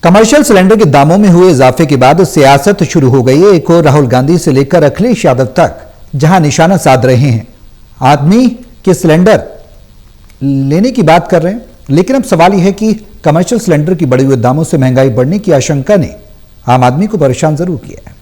Commercial cylinder के दामों में हुए इजाफे के बाद सियासत शुरू हो गई है। एक और राहुल गांधी से लेकर अखिलेश यादव तक जहां निशाना साध रहे हैं, आदमी के सिलेंडर लेने की बात कर रहे हैं। लेकिन अब सवाल यह है कि कमर्शियल सिलेंडर की बढ़े हुए दामों से महंगाई बढ़ने की आशंका ने आम आदमी को परेशान जरूर किया है।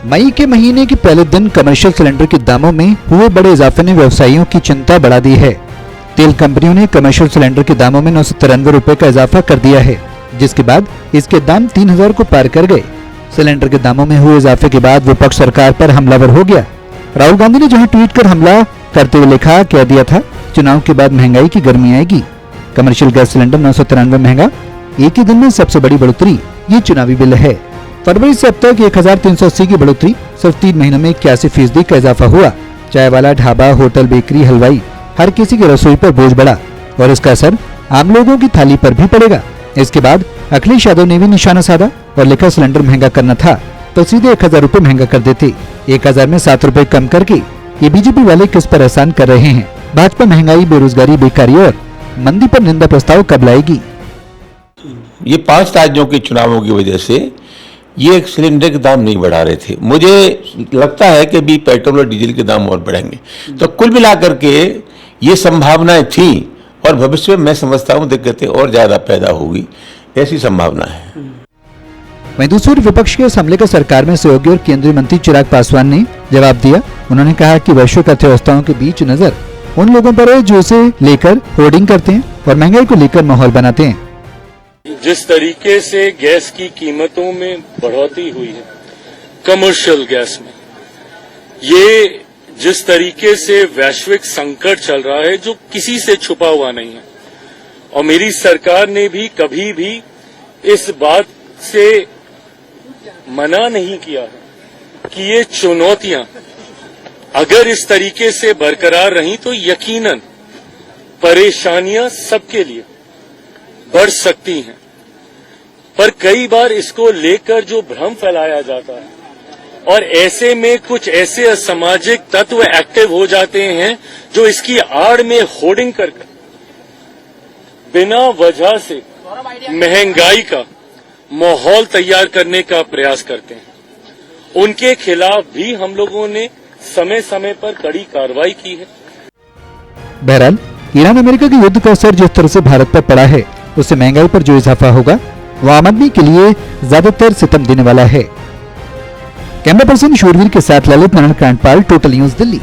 मई के महीने के पहले दिन कमर्शियल सिलेंडर के दामों में हुए बड़े इजाफे ने व्यवसायियों की चिंता बढ़ा दी है। तेल कंपनियों ने कमर्शियल सिलेंडर के दामों में 993 रुपए का इजाफा कर दिया है, जिसके बाद इसके दाम 3000 को पार कर गए। सिलेंडर के दामों में हुए इजाफे के बाद विपक्ष सरकार पर हमलावर हो गया। राहुल गांधी ने जहां ट्वीट कर हमला करते हुए लिखा, कह दिया था चुनाव के बाद महंगाई की गर्मी आएगी। कमर्शियल गैस सिलेंडर 993 महंगा, एक ही दिन में सबसे बड़ी बढ़ोतरी, ये चुनावी बिल है। फरवरी से अब तक 1380 की बढ़ोतरी, सिर्फ 3 महीनों में 81% का इजाफा हुआ। चाय वाला, ढाबा, होटल, बेकरी, हलवाई, हर किसी की रसोई पर बोझ बढ़ा और इसका असर आम लोगों की थाली पर भी पड़ेगा। इसके बाद अखिलेश यादव ने भी निशाना साधा और लिखा, सिलेंडर महंगा करना था तो सीधे 1000 रुपए महंगा कर देते। 1000 में 7 रुपए कम करके ये बीजेपी वाले किस पर एहसान कर रहे हैं। भाजपा महंगाई, बेरोजगारी, बेकारी और मंदी पर निंदा प्रस्ताव कब लाएगी। ये 5 राज्यों के चुनावों की वजह से ये सिलेंडर के दाम नहीं बढ़ा रहे थे। मुझे लगता है कि अभी पेट्रोल और डीजल के दाम और बढ़ेंगे, तो कुल मिलाकर के ये संभावनाएं थी और भविष्य में मैं समझता हूं दिक्कतें और ज्यादा पैदा होगी, ऐसी संभावना है। वहीं दूसरी ओर विपक्ष के इस हमले का सरकार में सहयोगी और केंद्रीय मंत्री चिराग पासवान ने जवाब दिया। उन्होंने कहा कि वैश्विक अर्थव्यवस्थाओं के बीच नजर उन लोगों पर है जो इसे लेकर होर्डिंग करते हैं और महंगाई को लेकर माहौल बनाते हैं। जिस तरीके से गैस की कीमतों में बढ़ोतरी हुई है, कमर्शियल गैस में, ये जिस तरीके से वैश्विक संकट चल रहा है जो किसी से छुपा हुआ नहीं है, और मेरी सरकार ने भी कभी भी इस बात से मना नहीं किया है कि ये चुनौतियां अगर इस तरीके से बरकरार रही तो यकीनन परेशानियां सबके लिए बढ़ सकती हैं। पर कई बार इसको लेकर जो भ्रम फैलाया जाता है और ऐसे में कुछ ऐसे असामाजिक तत्व एक्टिव हो जाते हैं जो इसकी आड़ में होर्डिंग कर बिना वजह से महंगाई का माहौल तैयार करने का प्रयास करते हैं। उनके खिलाफ भी हम लोगों ने समय समय पर कड़ी कार्रवाई की है। बहरहाल ईरान अमेरिका के युद्ध का असर जिस तरह से भारत पर पड़ा है, उससे महंगाई पर जो इजाफा होगा वो आम आदमी के लिए ज्यादातर सितम देने वाला है। कैमरा पर्सन शूरवीर के साथ ललित नारायण कांडपाल, टोटल न्यूज, दिल्ली।